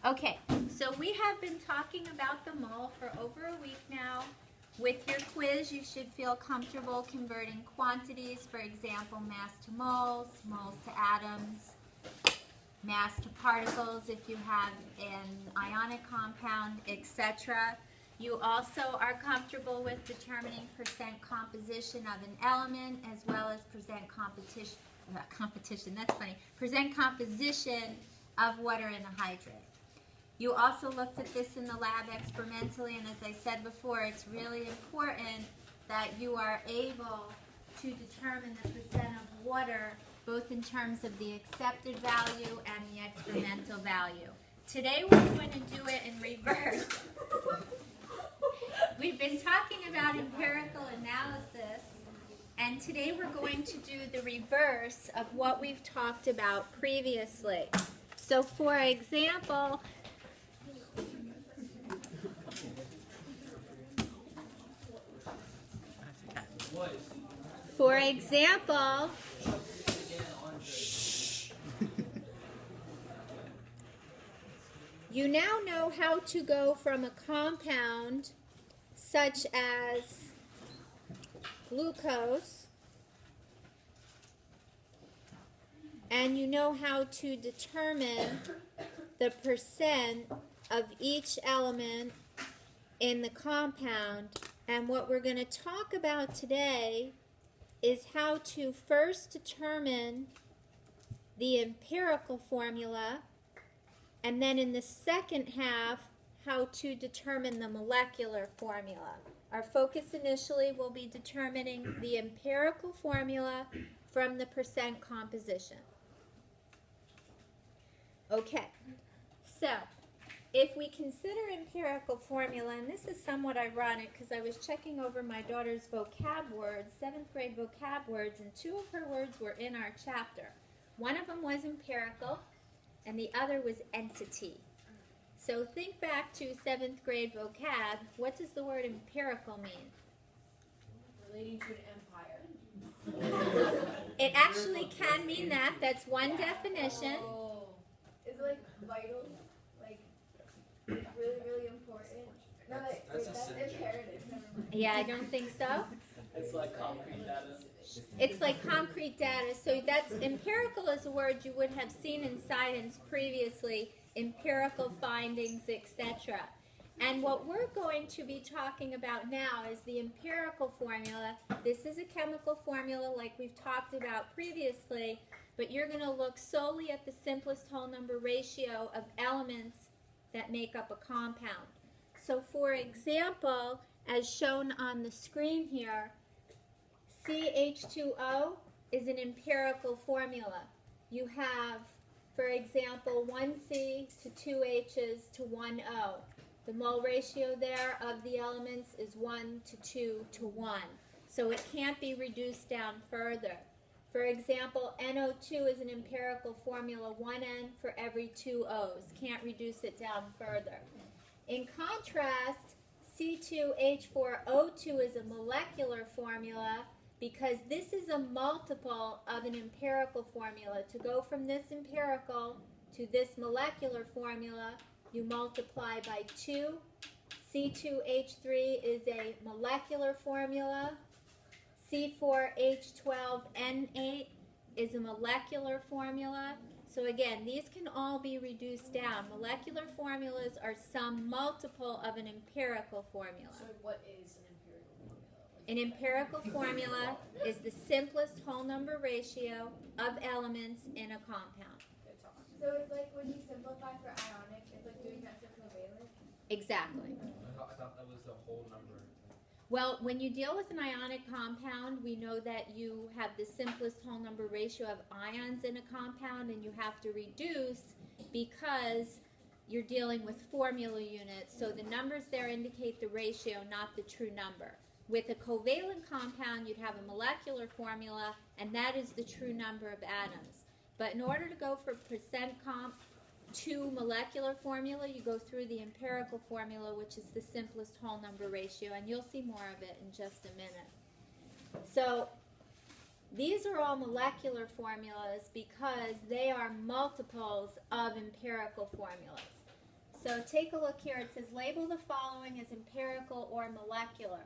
Okay, so we have been talking about the mole for over a week now. With your quiz, you should feel comfortable converting quantities, for example, mass to moles, moles to atoms, mass to particles if you have an ionic compound, etc. You also are comfortable with determining percent composition of an element as well as percent percent composition of water in a hydrate. You also looked at this in the lab experimentally, and as I said before, it's really important that you are able to determine the percent of water both in terms of the accepted value and the experimental value. Today we're going to do it in reverse. We've been talking about empirical analysis, and today we're going to do the reverse of what we've talked about previously. So for example, you now know how to go from a compound such as glucose, and you know how to determine the percent of each element in the compound. And what we're going to talk about today is how to first determine the empirical formula, and then in the second half, how to determine the molecular formula. Our focus initially will be determining the empirical formula from the percent composition. Okay, so if we consider empirical formula, and this is somewhat ironic because I was checking over my daughter's vocab words, 7th grade vocab words, and 2 of her words were in our chapter. One of them was empirical, and the other was entity. So think back to 7th grade vocab. What does the word empirical mean? Relating to an empire. It actually can mean that. That's one definition. Oh. Is it like vital? Like really, really important? No, that's imperative. Never mind. Yeah, I don't think so. It's like concrete data. It's like concrete data. So that's empirical is a word you would have seen in science previously, empirical findings, etc. And what we're going to be talking about now is the empirical formula. This is a chemical formula like we've talked about previously, but you're going to look solely at the simplest whole number ratio of elements that make up a compound. So for example, as shown on the screen here, CH2O is an empirical formula. You have, for example, 1 C to 2 H's to 1 O. The mole ratio there of the elements is 1 to 2 to 1. So it can't be reduced down further. For example, NO2 is an empirical formula, 1 N for every 2 O's. Can't reduce it down further. In contrast, C2H4O2 is a molecular formula because this is a multiple of an empirical formula. To go from this empirical to this molecular formula, you multiply by 2. C2H3 is a molecular formula. C4H12N8 is a molecular formula. So again, these can all be reduced down. Molecular formulas are some multiple of an empirical formula. So what is an empirical formula? An empirical formula is the simplest whole number ratio of elements in a compound. So it's like when you simplify for ionic, it's like doing that for covalent? Exactly. I thought that was the whole number. Well, when you deal with an ionic compound, we know that you have the simplest whole number ratio of ions in a compound, and you have to reduce because you're dealing with formula units. So the numbers there indicate the ratio, not the true number. With a covalent compound, you'd have a molecular formula, and that is the true number of atoms. But in order to go from percent comp to molecular formula, you go through the empirical formula, which is the simplest whole number ratio, and you'll see more of it in just a minute. So these are all molecular formulas because they are multiples of empirical formulas. So take a look here. It says label the following as empirical or molecular.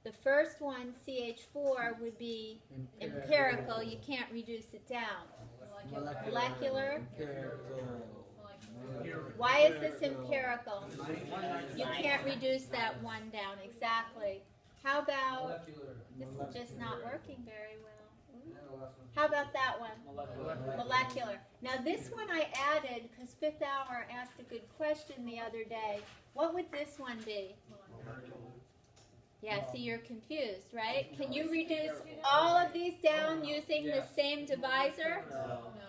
The first one, CH4, would be empirical. You can't reduce it down. Molecular. Why is this empirical? You can't reduce that one down. Exactly. How about, this is just not working very well. How about that one? Molecular. Now this one I added because Fifth Hour asked a good question the other day. What would this one be? Yeah, see, you're confused, right? Can you reduce all of these down using the same divisor?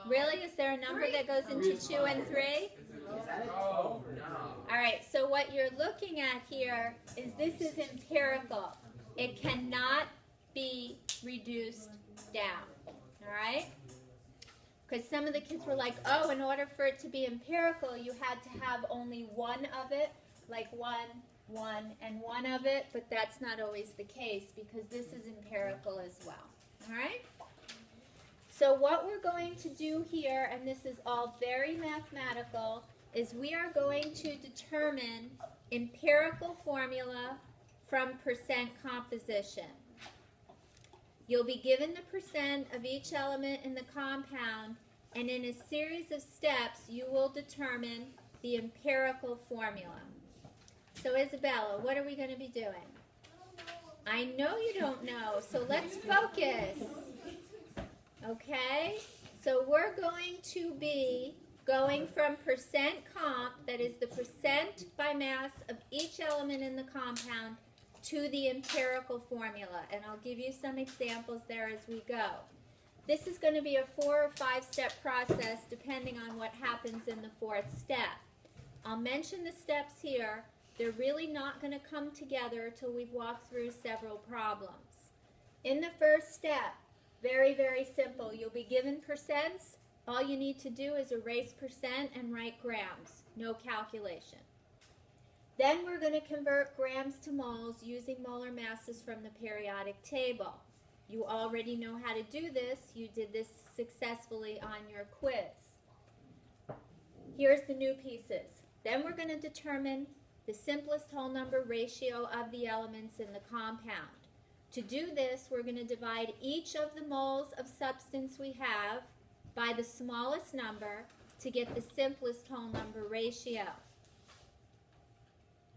Really? Is there a number that goes into 2 and 3? Oh, no. All right, so what you're looking at here is this is empirical. It cannot be reduced down, all right? Because some of the kids were like, oh, in order for it to be empirical, you had to have only one of it, like one, and one of it, but that's not always the case because this is empirical as well, all right? So what we're going to do here, and this is all very mathematical, is we are going to determine empirical formula from percent composition. You'll be given the percent of each element in the compound, and in a series of steps, you will determine the empirical formula. So Isabella, what are we going to be doing? I know you don't know, so let's focus. Okay? So we're going to be going from percent comp, that is the percent by mass of each element in the compound, to the empirical formula. And I'll give you some examples there as we go. This is going to be a 4 or 5 step process depending on what happens in the 4th step. I'll mention the steps here. They're really not going to come together till we've walked through several problems. In the first step, very, very simple. You'll be given percents. All you need to do is erase percent and write grams. No calculation. Then we're going to convert grams to moles using molar masses from the periodic table. You already know how to do this. You did this successfully on your quiz. Here's the new pieces. Then we're going to determine the simplest whole number ratio of the elements in the compound. To do this, we're going to divide each of the moles of substance we have by the smallest number to get the simplest whole number ratio.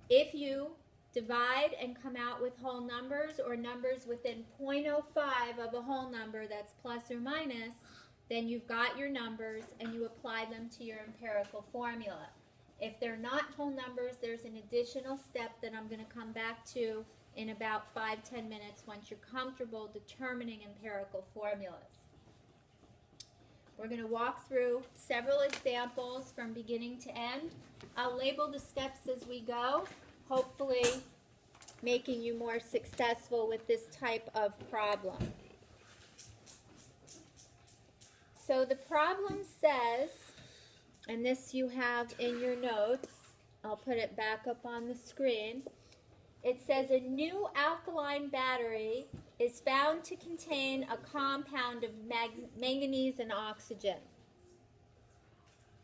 If you divide and come out with whole numbers or numbers within 0.05 of a whole number that's plus or minus, then you've got your numbers and you apply them to your empirical formula. If they're not whole numbers, there's an additional step that I'm going to come back to in about 5-10 minutes once you're comfortable determining empirical formulas. We're going to walk through several examples from beginning to end. I'll label the steps as we go, hopefully making you more successful with this type of problem. So the problem says, and this you have in your notes, I'll put it back up on the screen. It says a new alkaline battery is found to contain a compound of manganese and oxygen.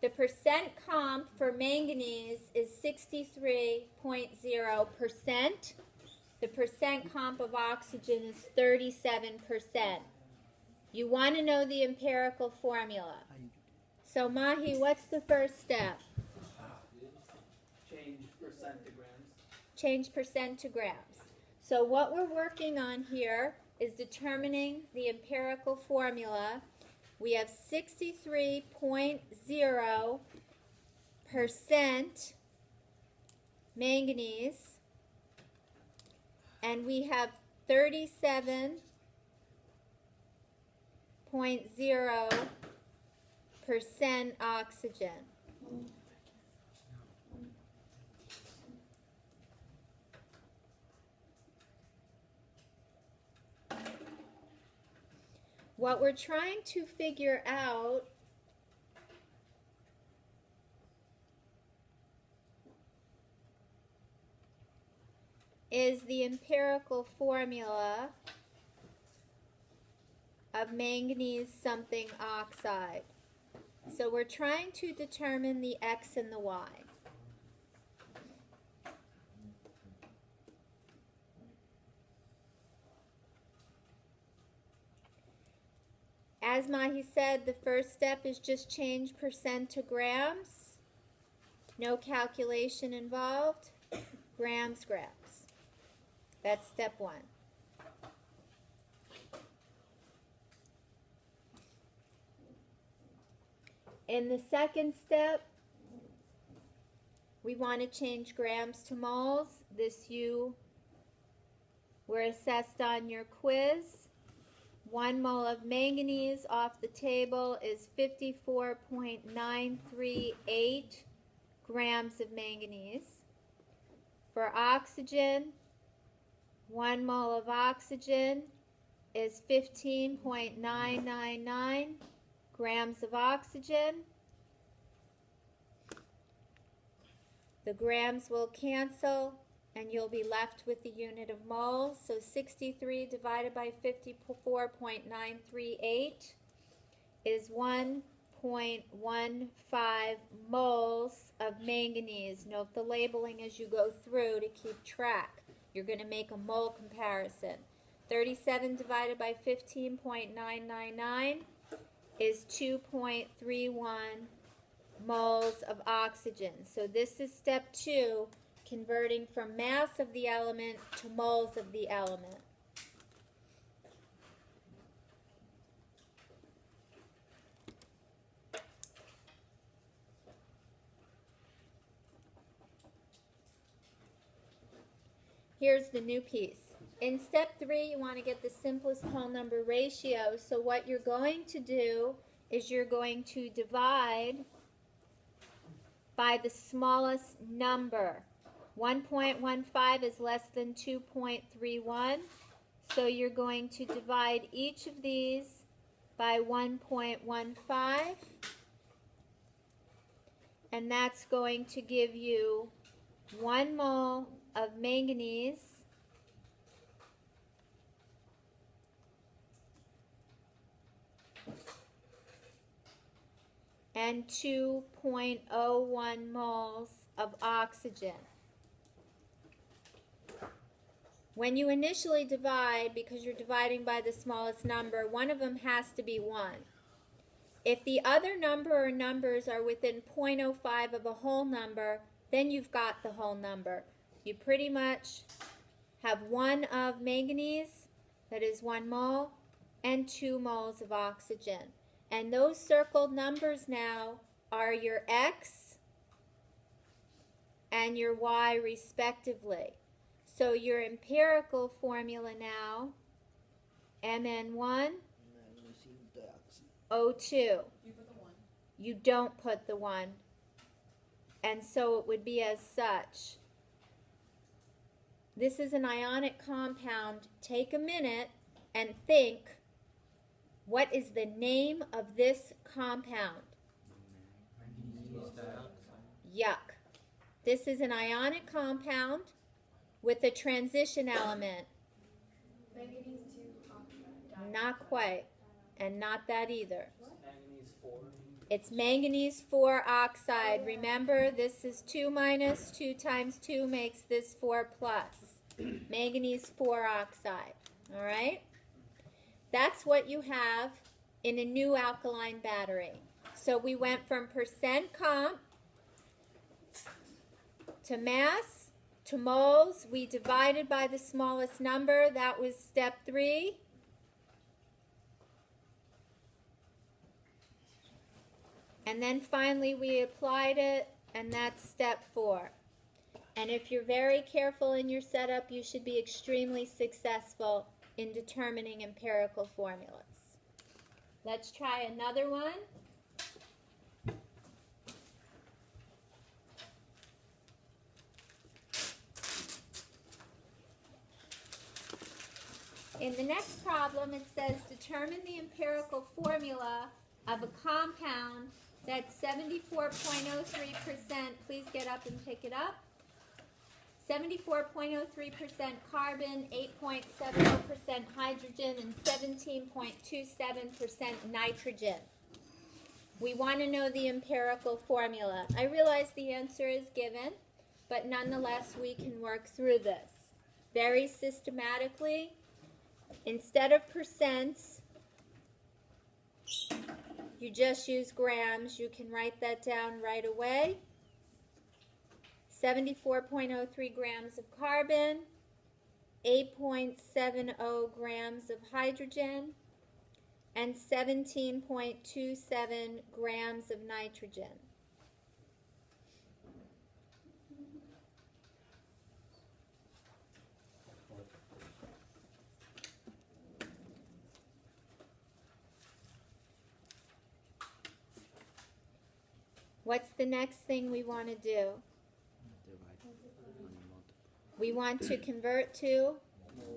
The percent comp for manganese is 63.0%. The percent comp of oxygen is 37%. You want to know the empirical formula. So Mahi, what's the first step? Change percent to grams. Change percent to grams. So what we're working on here is determining the empirical formula. We have 63.0% manganese, and we have 37.0% oxygen. What we're trying to figure out is the empirical formula of manganese something oxide. So we're trying to determine the X and the Y. as Mahi said, the first step is just change percent to grams. No calculation involved. Grams, grams. That's step 1. In the second step, we want to change grams to moles. This you were assessed on your quiz. 1 mole of manganese off the table is 54.938 grams of manganese. For oxygen, 1 mole of oxygen is 15.999 grams of oxygen. The grams will cancel and you'll be left with the unit of moles. So 63 divided by 54.938 is 1.15 moles of manganese. Note the labeling as you go through to keep track. You're going to make a mole comparison. 37 divided by 15.999 is 2.31 moles of oxygen. So this is step 2, converting from mass of the element to moles of the element. Here's the new piece. In step 3, you want to get the simplest whole number ratio. So what you're going to do is you're going to divide by the smallest number. 1.15 is less than 2.31. So you're going to divide each of these by 1.15. And that's going to give you 1 mole of manganese and 2.01 moles of oxygen. When you initially divide, because you're dividing by the smallest number, one of them has to be 1. If the other number or numbers are within 0.05 of a whole number, then you've got the whole number. You pretty much have 1 of manganese, that is 1 mole, and 2 moles of oxygen. And those circled numbers now are your X and your Y respectively. So your empirical formula now, Mn1, O2. You don't put the 1. And so it would be as such. This is an ionic compound. Take a minute and think, what is the name of this compound? Yuck. This is an ionic compound with a transition element. Manganese 2 oxide. Not quite. And not that either. Manganese 4. It's manganese 4 oxide. Remember, this is 2 minus. 2 times 2 makes this 4 plus. Manganese 4 oxide. All right? That's what you have in a new alkaline battery. So we went from percent comp to mass to moles. We divided by the smallest number. That was step 3. And then finally we applied it, and that's step 4. And if you're very careful in your setup, you should be extremely successful in determining empirical formulas. Let's try another one. In the next problem, it says determine the empirical formula of a compound that's 74.03%. Please get up and pick it up. 74.03% carbon, 8.70% hydrogen, and 17.27% nitrogen. We want to know the empirical formula. I realize the answer is given, but nonetheless we can work through this very systematically. Instead of percents, You just use grams. You can write that down right away. 74.03 grams of carbon, 8.70 grams of hydrogen, and 17.27 grams of nitrogen. What's the next thing we want to do? We want to convert to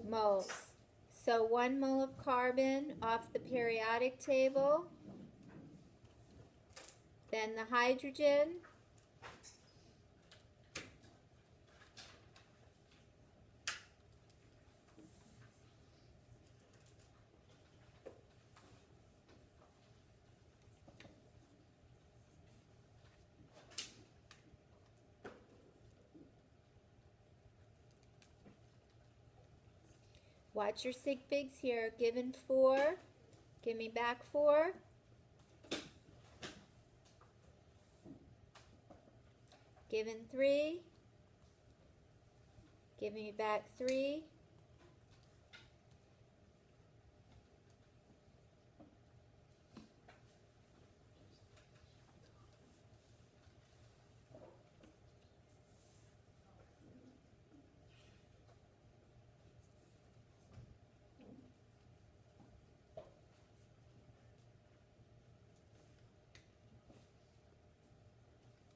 moles. So 1 mole of carbon off the periodic table, then the hydrogen, watch your sig figs here. Given 4, give me back 4. Given 3, give me back 3.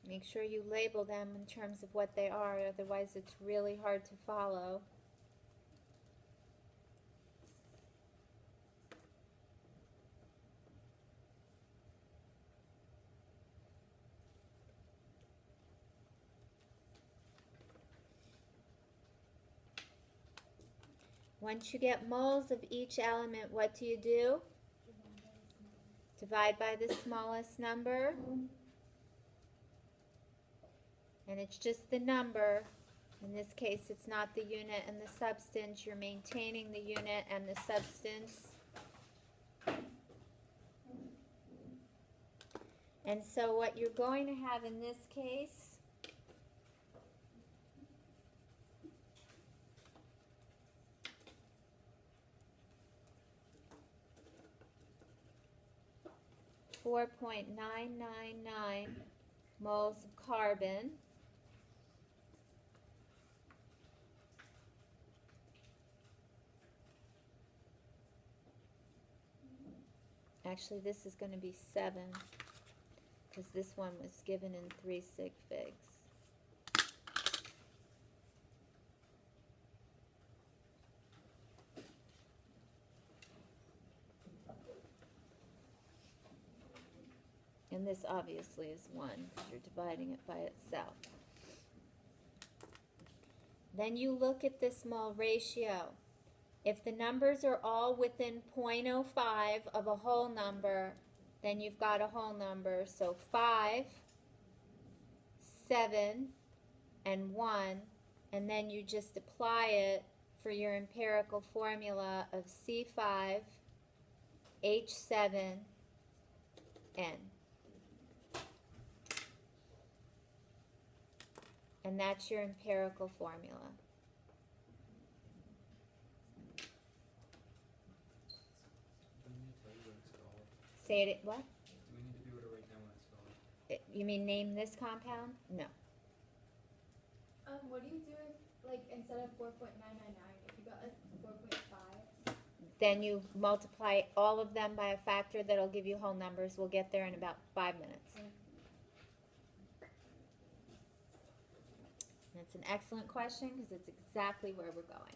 Make sure you label them in terms of what they are, otherwise it's really hard to follow. Once you get moles of each element, what do? Divide by the smallest number. And it's just the number. In this case, it's not the unit and the substance. You're maintaining the unit and the substance. And so what you're going to have in this case .999 moles of carbon. Actually, this is going to be 7 because this one was given in 3 sig figs. And this obviously is 1 because you're dividing it by itself. Then you look at this mole ratio. If the numbers are all within 0.05 of a whole number, then you've got a whole number. So 5, 7, and 1, and then you just apply it for your empirical formula of C5, H7, N. And that's your empirical formula. Say it, what? Do we need to be able to write down what it's called? You mean name this compound? No. What do you do if, like, instead of 4.999, if you got like 4.5? Then you multiply all of them by a factor that'll give you whole numbers. We'll get there in about 5 minutes. That's an excellent question because it's exactly where we're going.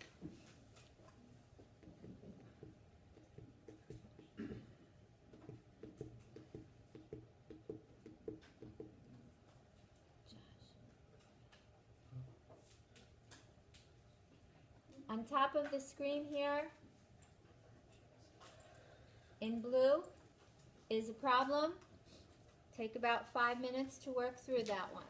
On top of the screen here, in blue, is a problem. Take about 5 minutes to work through that one.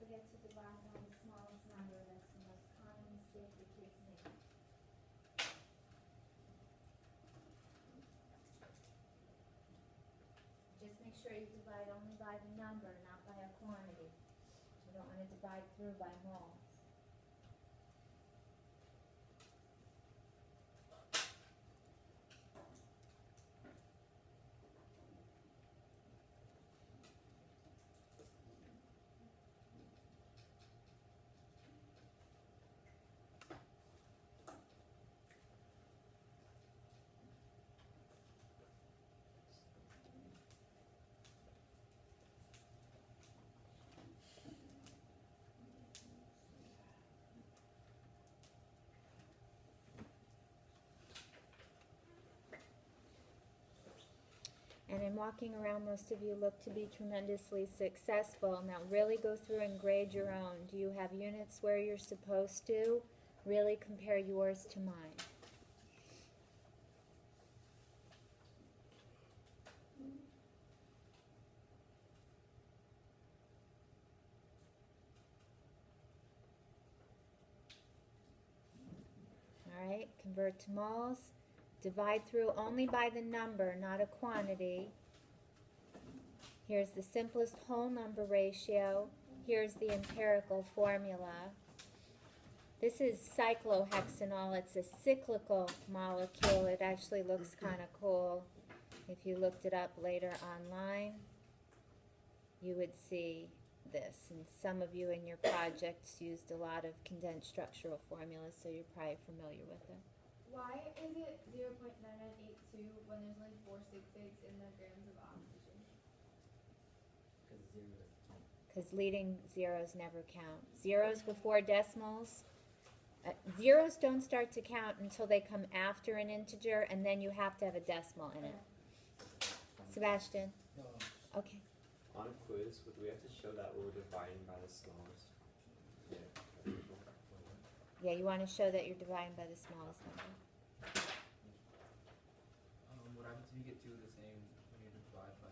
forget to divide by the smallest number. That's the most common mistake the kids make. Just make sure you divide only by the number, not by a quantity. You don't want to divide through by moles. And in walking around, most of you look to be tremendously successful. Now really go through and grade your own. Do you have units where you're supposed to? Really compare yours to mine. All right, convert to moles. Divide through only by the number, not a quantity. Here's the simplest whole number ratio. Here's the empirical formula. This is cyclohexanol. It's a cyclical molecule. It actually looks kind of cool. If you looked it up later online, you would see this. And some of you in your projects used a lot of condensed structural formulas, so you're probably familiar with it. Why is it 0.9982 when there's only 4 sig figs in the grams of oxygen? Because leading zeros never count. Zeros before decimals. Zeros don't start to count until they come after an integer, and then you have to have a decimal in it. Sebastian? Okay. On a quiz, would we have to show that we're dividing by the smallest? Yeah, you want to show that you're dividing by the smallest number. What happens if you get two of the same when you divide by,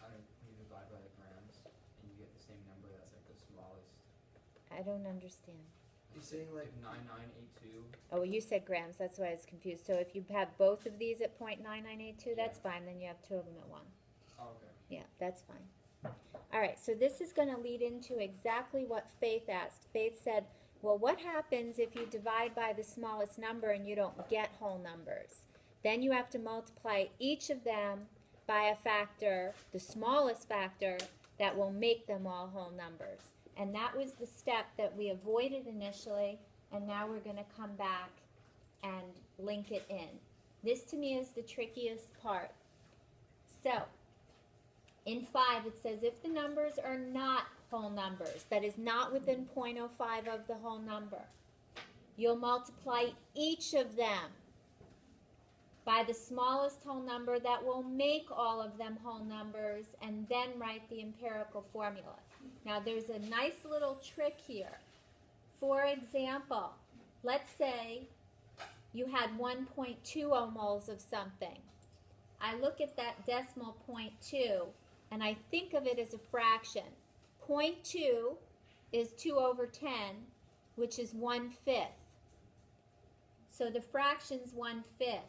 when you divide by the grams and you get the same number that's like the smallest? I don't understand. You're saying like 9982? Oh, well, you said grams. That's why I was confused. So if you have both of these at 0.9982, that's fine. Then you have two of them at 1. Oh, okay. Yeah, that's fine. All right, so this is going to lead into exactly what Faith asked. Faith said, well, what happens if you divide by the smallest number and you don't get whole numbers? Then you have to multiply each of them by a factor, the smallest factor, that will make them all whole numbers. And that was the step that we avoided initially, and now we're going to come back and link it in. This to me is the trickiest part. So, in 5 it says if the numbers are not whole numbers, that is not within 0.05 of the whole number, you'll multiply each of them by the smallest whole number that will make all of them whole numbers, and then write the empirical formula. Now there's a nice little trick here. For example, let's say you had 1.20 moles of something. I look at that decimal 0.2 and I think of it as a fraction. 0.2 is 2 over 10, which is 1/5. So the fraction's 1/5.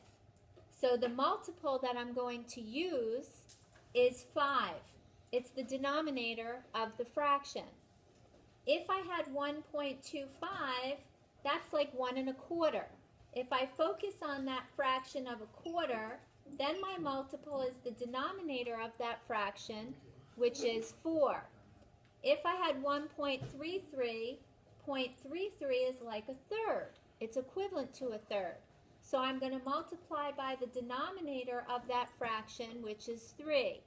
So the multiple that I'm going to use is 5. It's the denominator of the fraction. If I had 1.25, that's like 1 1/4. If I focus on that fraction of 1/4, then my multiple is the denominator of that fraction, which is 4. If I had 1.33, 0.33 is like 1/3. It's equivalent to 1/3. So I'm going to multiply by the denominator of that fraction, which is 3.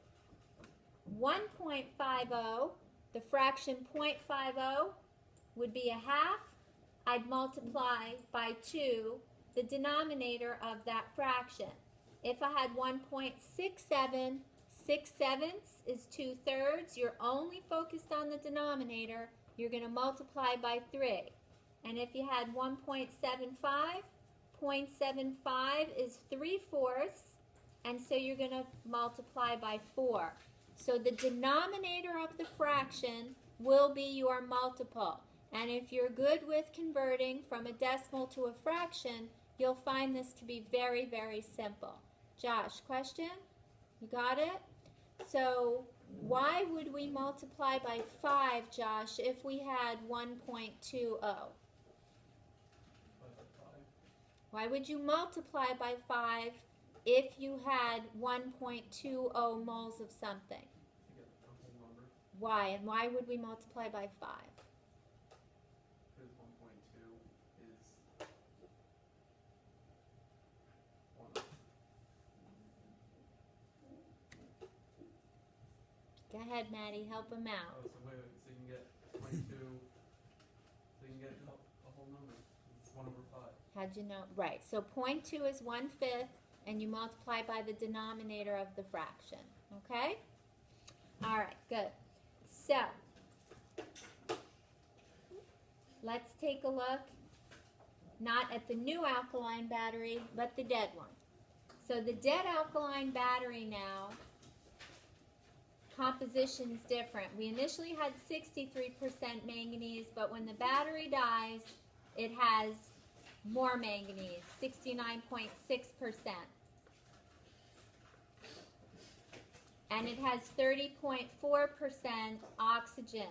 1.50, the fraction 0.50 would be 1/2. I'd multiply by 2, the denominator of that fraction. If I had 1.67, 6/7 is 2/3. You're only focused on the denominator. You're going to multiply by 3. And if you had 1.75, 0.75 is 3/4, and so you're going to multiply by 4. So the denominator of the fraction will be your multiple. And if you're good with converting from a decimal to a fraction, you'll find this to be very, very simple. Josh, question? You got it? So why would we multiply by 5, Josh, if we had 1.20? Why would you multiply by 5 if you had 1.20 moles of something? You get a whole number. Why? And why would we multiply by 5? Because 1.2 is 1. Go ahead, Maddie, help him out. Oh, so wait, so you can get 22, so you can get a whole number. It's 1 over 5. How'd you know? Right, so 0.2 is 1/5, and you multiply by the denominator of the fraction, okay? All right, good. So, let's take a look, not at the new alkaline battery, but the dead one. So the dead alkaline battery now, composition's different. We initially had 63% manganese, but when the battery dies, it has more manganese, 69.6%. And it has 30.4% oxygen.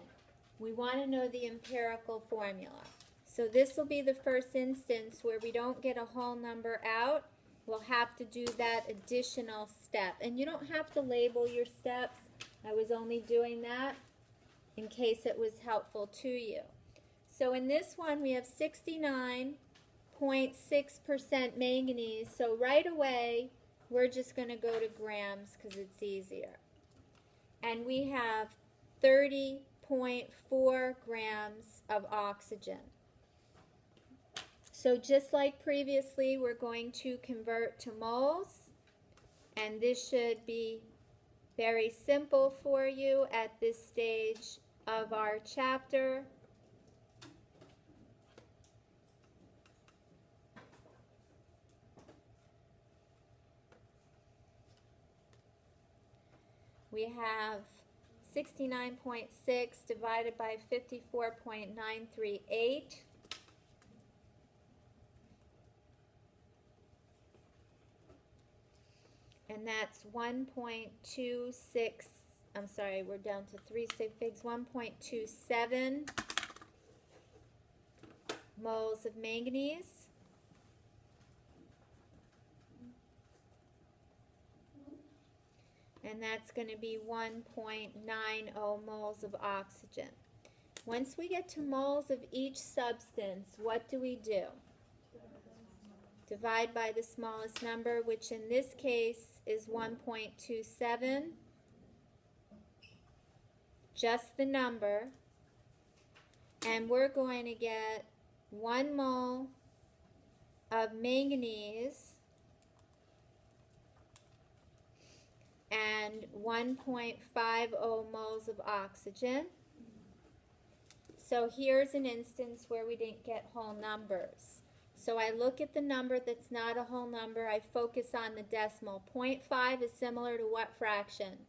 We want to know the empirical formula. So this will be the first instance where we don't get a whole number out. We'll have to do that additional step. And you don't have to label your steps. I was only doing that in case it was helpful to you. So in this one, we have 69.6% manganese. So right away, we're just going to go to grams because it's easier. And we have 30.4 grams of oxygen. So just like previously, we're going to convert to moles. And this should be very simple for you at this stage of our chapter. We have 69.6 divided by 54.938. And that's 1.26, I'm sorry, we're down to 3 sig figs, 1.27 moles of manganese. And that's going to be 1.90 moles of oxygen. Once we get to moles of each substance, what do we do? Divide by the smallest number, which in this case is 1.27. Just the number. And we're going to get 1 mole of manganese and 1.50 moles of oxygen. So here's an instance where we didn't get whole numbers. So I look at the number that's not a whole number. I focus on the decimal. 0.5 is similar to what fraction?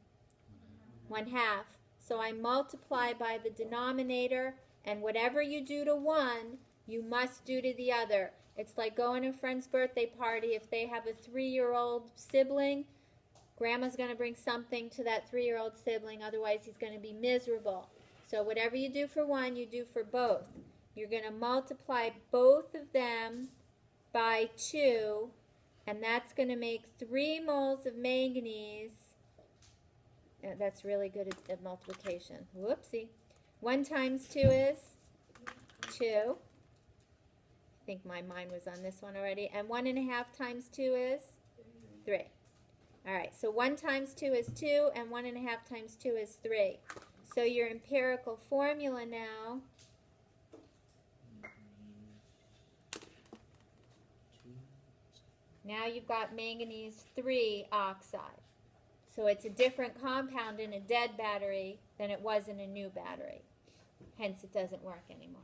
1/2. So I multiply by the denominator, and whatever you do to one, you must do to the other. It's like going to a friend's birthday party. If they have a 3-year-old sibling, Grandma's going to bring something to that 3-year-old sibling, otherwise he's going to be miserable. So whatever you do for one, you do for both. You're going to multiply both of them by 2, and that's going to make 3 moles of manganese. That's really good at multiplication. Whoopsie. 1 times 2 is 2. I think my mind was on this one already. And 1.5 times 2 is 3. All right, so 1 times 2 is 2, and 1.5 times 2 is 3. So your empirical formula now you've got manganese 3 oxide. So it's a different compound in a dead battery than it was in a new battery. Hence, it doesn't work anymore.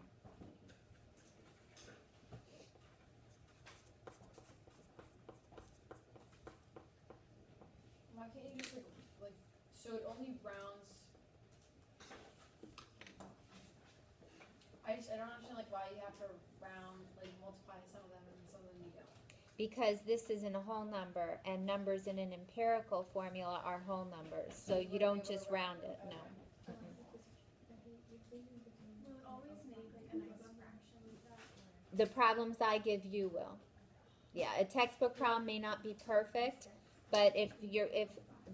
Why can't you just like so it only rounds I don't understand like why you have to round, like multiply some of them and some of them you don't. Because this isn't a whole number, and numbers in an empirical formula are whole numbers, so you don't just round it, no. Will it always make like a nice fraction like that? Or? The problems I give you will. Yeah, a textbook problem may not be perfect, but if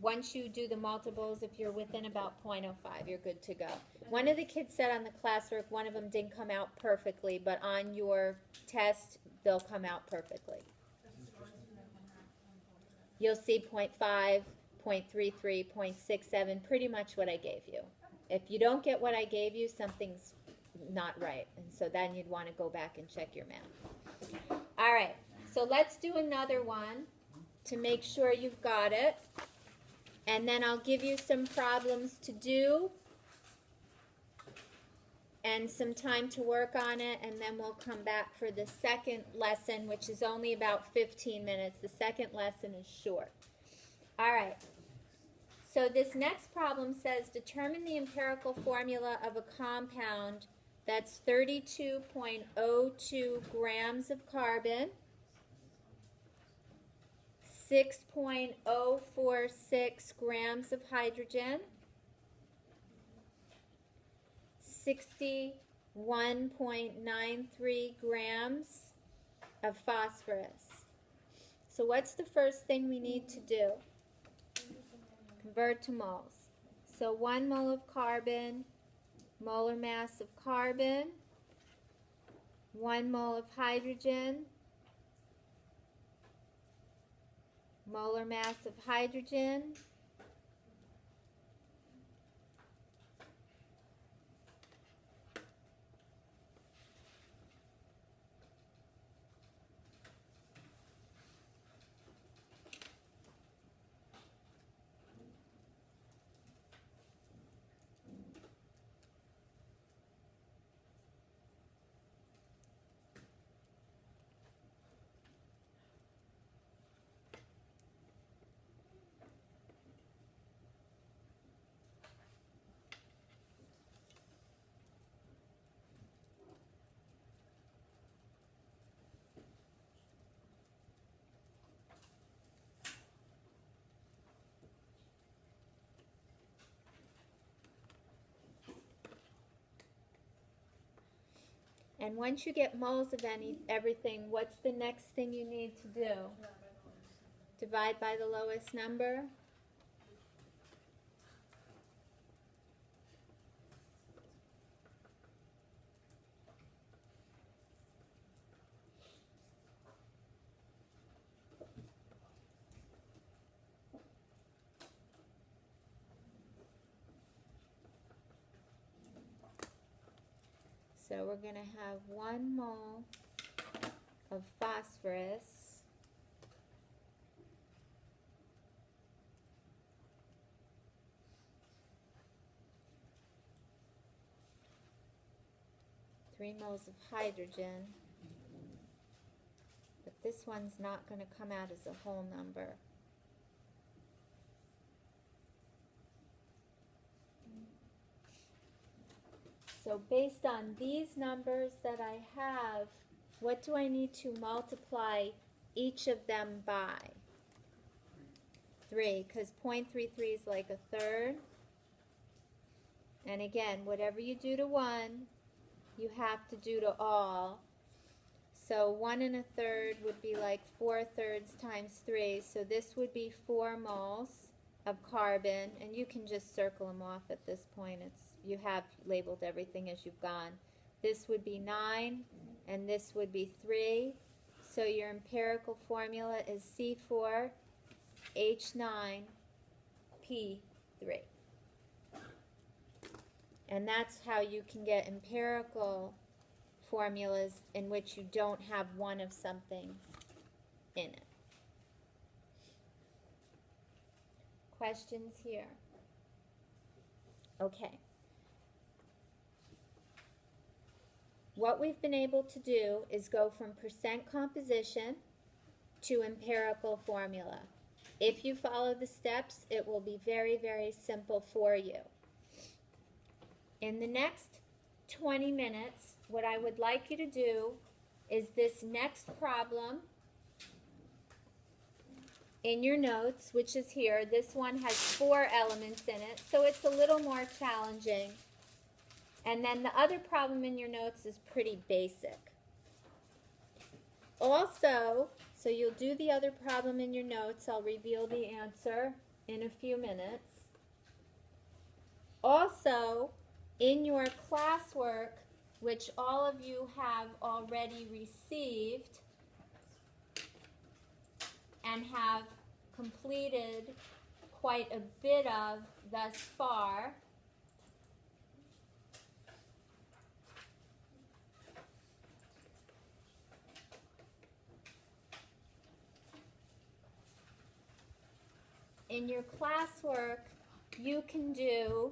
once you do the multiples, if you're within about 0.05, you're good to go. One of the kids said on the classwork, one of them didn't come out perfectly, but on your test, they'll come out perfectly. You'll see 0.5, 0.33, 0.67, pretty much what I gave you. If you don't get what I gave you, something's not right, and so then you'd want to go back and check your math. All right, so let's do another one to make sure you've got it, and then I'll give you some problems to do and some time to work on it, and then we'll come back for the second lesson, which is only about 15 minutes. The second lesson is short. All right. So this next problem says determine the empirical formula of a compound that's 32.02 grams of carbon, 6.046 grams of hydrogen, 61.93 grams of phosphorus. So what's the first thing we need to do? Convert to moles. So 1 mole of carbon, molar mass of carbon, 1 mole of hydrogen, molar mass of hydrogen, and once you get moles of everything, what's the next thing you need to do? Divide by the lowest number. So we're going to have 1 mole of phosphorus (3 moles of hydrogen), but this one's not going to come out as a whole number. So based on these numbers that I have, what do I need to multiply each of them by? 3, because 0.33 is like a third. And again, whatever you do to one, you have to do to all. So 1 1/3 would be like 4/3 times 3. So this would be 4 moles of carbon, and you can just circle them off at this point. You have labeled everything as you've gone. This would be 9, and this would be 3. So your empirical formula is C4H9P3. And that's how you can get empirical formulas in which you don't have one of something in it. Questions here? Okay. What we've been able to do is go from percent composition to empirical formula. If you follow the steps, it will be very, very simple for you. In the next 20 minutes, what I would like you to do is this next problem in your notes, which is here. This one has 4 elements in it, so it's a little more challenging. And then the other problem in your notes is pretty basic. Also, so you'll do the other problem in your notes. I'll reveal the answer in a few minutes. Also, in your classwork, which all of you have already received and have completed quite a bit of thus far, in your classwork, you can do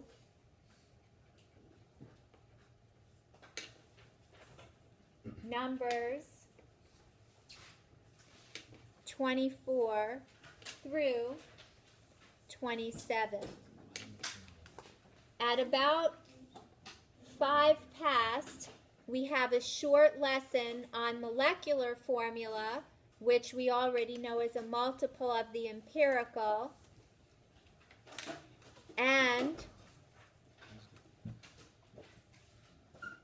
numbers 24 through 27. At about 5 past, we have a short lesson on molecular formula, which we already know is a multiple of the empirical. And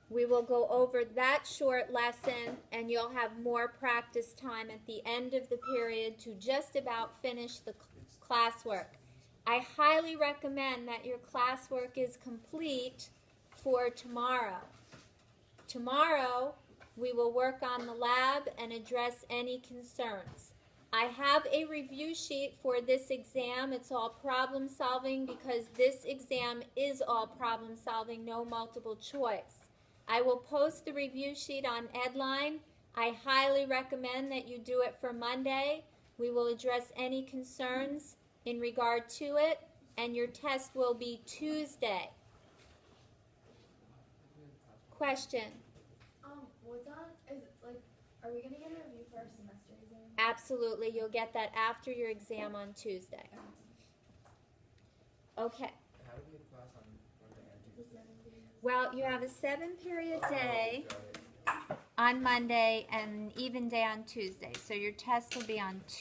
we will go over that short lesson, and you'll have more practice time at the end of the period to just about finish the classwork. I highly recommend that your classwork is complete for tomorrow. Tomorrow, we will work on the lab and address any concerns. I have a review sheet for this exam. It's all problem solving because this exam is all problem solving, no multiple choice. I will post the review sheet on Edline. I highly recommend that you do it for Monday. We will address any concerns in regard to it, and your test will be Tuesday. Question? What's on, is, like, are we gonna get a review for our semester exam? Absolutely. You'll get that after your exam on Tuesday. Okay. How do we have class on Monday and Tuesday? Well, you have a 7-period day Got it. on Monday and an even day on Tuesday. So your test will be on Tuesday.